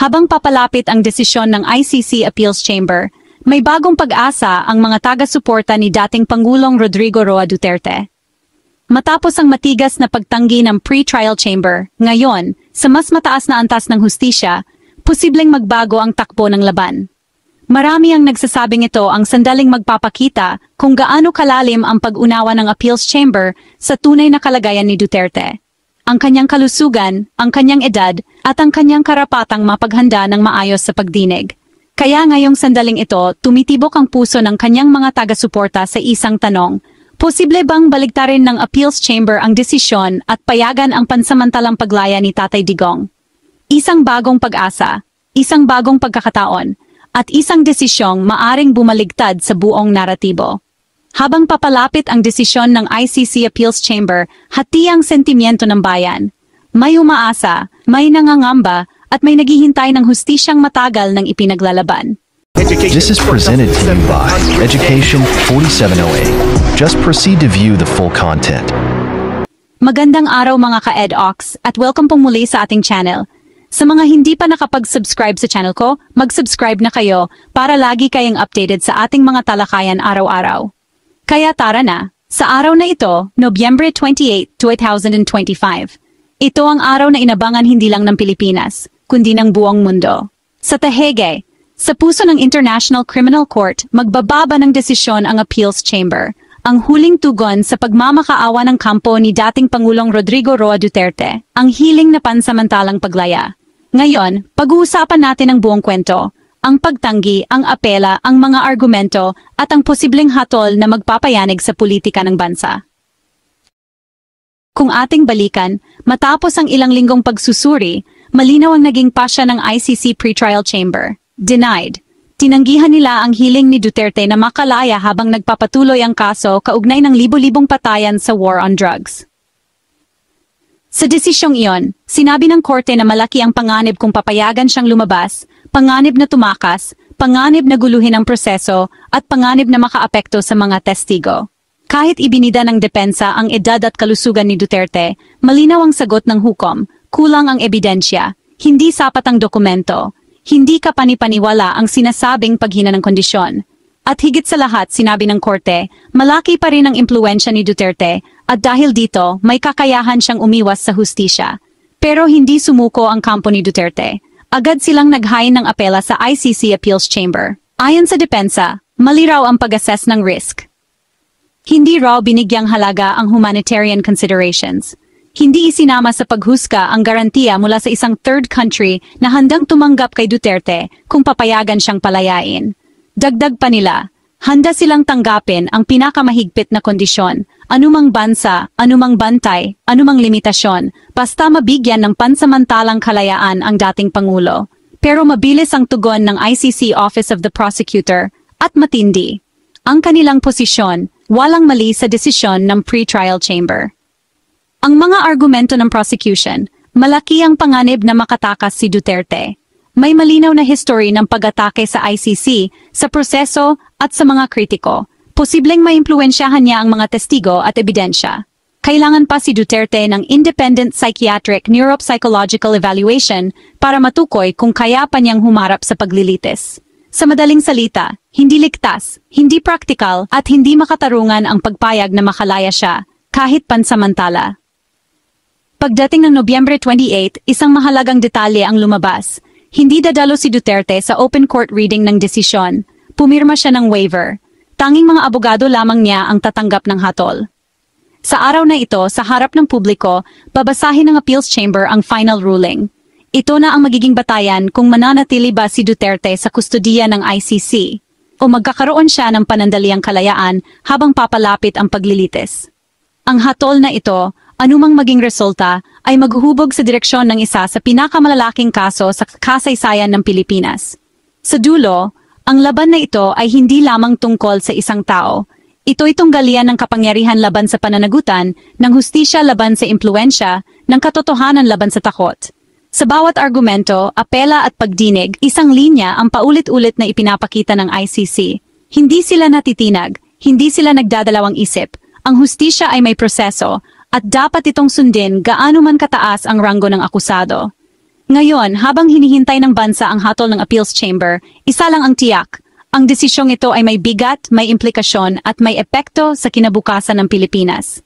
Habang papalapit ang desisyon ng ICC Appeals Chamber, may bagong pag-asa ang mga taga-suporta ni dating Pangulong Rodrigo Roa Duterte. Matapos ang matigas na pagtanggi ng pre-trial chamber, ngayon, sa mas mataas na antas ng hustisya, posibleng magbago ang takbo ng laban. Marami ang nagsasabing ito ang sandaling magpapakita kung gaano kalalim ang pag-unawa ng Appeals Chamber sa tunay na kalagayan ni Duterte, ang kanyang kalusugan, ang kanyang edad, at ang kanyang karapatang mapaghanda ng maayos sa pagdinig. Kaya ngayong sandaling ito, tumitibok ang puso ng kanyang mga taga-suporta sa isang tanong: posible bang baligtarin ng Appeals Chamber ang desisyon at payagan ang pansamantalang paglaya ni Tatay Digong? Isang bagong pag-asa, isang bagong pagkakataon, at isang desisyong maaring bumaligtad sa buong naratibo. Habang papalapit ang desisyon ng ICC Appeals Chamber, hati ang sentimiento ng bayan. May umaasa, may nangangamba, at may naghihintay ng hustisyang matagal ng ipinaglalaban. This is presented to you by Education 4708. Just proceed to view the full content. Magandang araw mga ka-EdOx at welcome pong muli sa ating channel. Sa mga hindi pa nakapag-subscribe sa channel ko, mag-subscribe na kayo para lagi kayong updated sa ating mga talakayan araw-araw. Kaya tara na, sa araw na ito, Nobyembre 28, 2025. Ito ang araw na inabangan hindi lang ng Pilipinas, kundi ng buong mundo. Sa Taguig, sa puso ng International Criminal Court, magbababa ng desisyon ang Appeals Chamber, ang huling tugon sa pagmamakaawa ng kampo ni dating Pangulong Rodrigo Roa Duterte, ang hiling na pansamantalang paglaya. Ngayon, pag-uusapan natin ang buong kwento, ang pagtanggi, ang apela, ang mga argumento, at ang posibleng hatol na magpapayanig sa politika ng bansa. Kung ating balikan, matapos ang ilang linggong pagsusuri, malinaw ang naging pasya ng ICC Pretrial Chamber. Denied. Tinanggihan nila ang hiling ni Duterte na makalaya habang nagpapatuloy ang kaso kaugnay ng libo-libong patayan sa war on drugs. Sa desisyong iyon, sinabi ng korte na malaki ang panganib kung papayagan siyang lumabas, panganib na tumakas, panganib na guluhin ang proseso, at panganib na makaapekto sa mga testigo. Kahit ibinida ng depensa ang edad at kalusugan ni Duterte, malinaw ang sagot ng hukom, kulang ang ebidensya, hindi sapat ang dokumento, hindi kapanipaniwala ang sinasabing paghina ng kondisyon. At higit sa lahat, sinabi ng korte, malaki pa rin ang impluwensya ni Duterte at dahil dito, may kakayahan siyang umiwas sa hustisya. Pero hindi sumuko ang kampo ni Duterte. Agad silang naghain ng apela sa ICC Appeals Chamber. Ayon sa depensa, mali raw ang pag-assess ng risk. Hindi raw binigyang halaga ang humanitarian considerations. Hindi isinama sa paghusga ang garantiya mula sa isang third country na handang tumanggap kay Duterte kung papayagan siyang palayain. Dagdag pa nila, handa silang tanggapin ang pinakamahigpit na kondisyon, anumang bansa, anumang bantay, anumang limitasyon, basta mabigyan ng pansamantalang kalayaan ang dating Pangulo. Pero mabilis ang tugon ng ICC Office of the Prosecutor at matindi. Ang kanilang posisyon, walang mali sa desisyon ng pre-trial chamber. Ang mga argumento ng prosecution, malaki ang panganib na makatakas si Duterte. May malinaw na history ng pag-atake sa ICC, sa proseso at sa mga kritiko. Posibleng maimpluwensyahan niya ang mga testigo at ebidensya. Kailangan pa si Duterte ng independent psychiatric neuropsychological evaluation para matukoy kung kaya pa niyang humarap sa paglilitis. Sa madaling salita, hindi ligtas, hindi praktikal at hindi makatarungan ang pagpayag na makalaya siya, kahit pansamantala. Pagdating ng Nobyembre 28, isang mahalagang detalye ang lumabas. Hindi dadalo si Duterte sa open court reading ng desisyon. Pumirma siya ng waiver. Tanging mga abogado lamang niya ang tatanggap ng hatol. Sa araw na ito, sa harap ng publiko, babasahin ng Appeals Chamber ang final ruling. Ito na ang magiging batayan kung mananatili ba si Duterte sa kustodiya ng ICC o magkakaroon siya ng panandaliang kalayaan habang papalapit ang paglilitis. Ang hatol na ito, anumang maging resulta, ay maghuhubog sa direksyon ng isa sa pinakamalalaking kaso sa kasaysayan ng Pilipinas. Sa dulo, ang laban na ito ay hindi lamang tungkol sa isang tao. Ito'y tunggalian ng kapangyarihan laban sa pananagutan, ng hustisya laban sa impluwensya, ng katotohanan laban sa takot. Sa bawat argumento, apela at pagdinig, isang linya ang paulit-ulit na ipinapakita ng ICC. Hindi sila natitinag, hindi sila nagdadalawang isip. Ang hustisya ay may proseso, at dapat itong sundin gaano man kataas ang ranggo ng akusado. Ngayon, habang hinihintay ng bansa ang hatol ng Appeals Chamber, isa lang ang tiyak. Ang desisyong ito ay may bigat, may implikasyon at may epekto sa kinabukasan ng Pilipinas.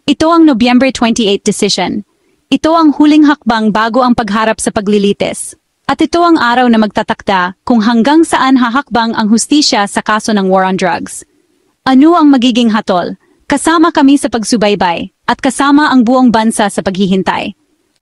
Ito ang Nobyembre 28 decision. Ito ang huling hakbang bago ang pagharap sa paglilitis. At ito ang araw na magtatakda kung hanggang saan hahakbang ang hustisya sa kaso ng war on drugs. Ano ang magiging hatol? Kasama kami sa pagsubaybay at kasama ang buong bansa sa paghihintay.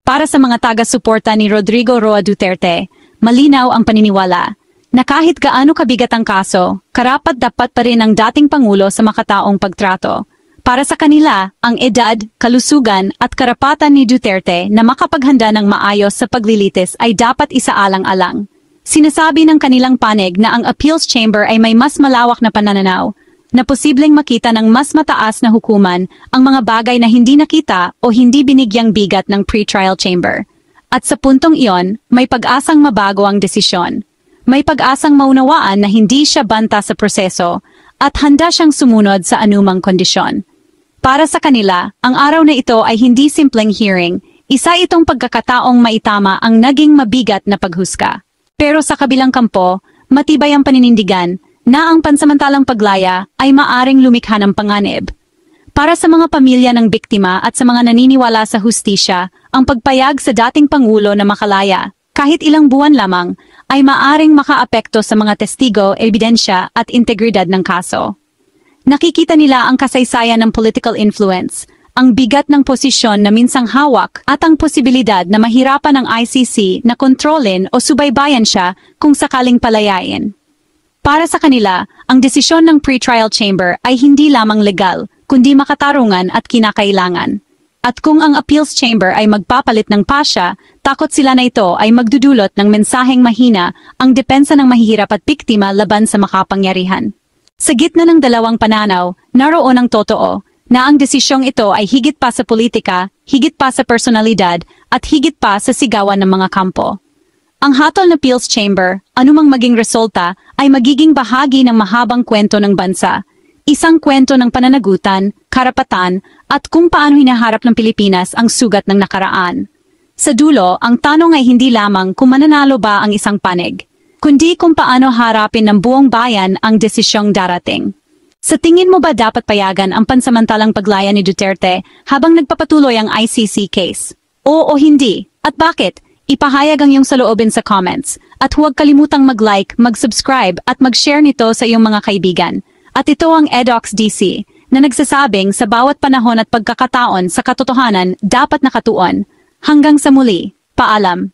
Para sa mga taga-suporta ni Rodrigo Roa Duterte, malinaw ang paniniwala na kahit gaano kabigat ang kaso, karapat-dapat pa rin ang dating Pangulo sa makataong pagtrato. Para sa kanila, ang edad, kalusugan at karapatan ni Duterte na makapaghanda ng maayos sa paglilitis ay dapat isaalang-alang. Sinasabi ng kanilang panig na ang Appeals Chamber ay may mas malawak na panananaw, na posibleng makita ng mas mataas na hukuman ang mga bagay na hindi nakita o hindi binigyang bigat ng pre-trial chamber. At sa puntong iyon, may pag-asang mabago ang desisyon. May pag-asang maunawaan na hindi siya banta sa proseso at handa siyang sumunod sa anumang kondisyon. Para sa kanila, ang araw na ito ay hindi simpleng hearing, isa itong pagkakataong maitama ang naging mabigat na paghusga. Pero sa kabilang kampo, matibay ang paninindigan na ang pansamantalang paglaya ay maaring lumikha ng panganib. Para sa mga pamilya ng biktima at sa mga naniniwala sa hustisya, ang pagpayag sa dating Pangulo na makalaya, kahit ilang buwan lamang, ay maaring makaapekto sa mga testigo, ebidensya at integridad ng kaso. Nakikita nila ang kasaysayan ng political influence, ang bigat ng posisyon na minsang hawak at ang posibilidad na mahirapan ng ICC na kontrolin o subaybayan siya kung sakaling palayain. Para sa kanila, ang desisyon ng pre-trial chamber ay hindi lamang legal, kundi makatarungan at kinakailangan. At kung ang appeals chamber ay magpapalit ng pasya, takot sila na ito ay magdudulot ng mensaheng mahina ang depensa ng mahihirap at biktima laban sa makapangyarihan. Sa gitna ng dalawang pananaw, naroon ang totoo, na ang desisyong ito ay higit pa sa politika, higit pa sa personalidad, at higit pa sa sigawan ng mga kampo. Ang hatol na appeals chamber, anumang maging resulta, ay magiging bahagi ng mahabang kwento ng bansa. Isang kwento ng pananagutan, karapatan, at kung paano hinaharap ng Pilipinas ang sugat ng nakaraan. Sa dulo, ang tanong ay hindi lamang kung mananalo ba ang isang panig, kundi kung paano harapin ng buong bayan ang desisyong darating. Sa tingin mo ba dapat payagan ang pansamantalang paglaya ni Duterte habang nagpapatuloy ang ICC case? Oo o hindi? At bakit? Ipahayag ang iyong saloobin sa comments. At huwag kalimutang mag-like, mag-subscribe at mag-share nito sa iyong mga kaibigan. At ito ang Edox DC na nagsasabing sa bawat panahon at pagkakataon sa katotohanan dapat nakatuon. Hanggang sa muli, paalam.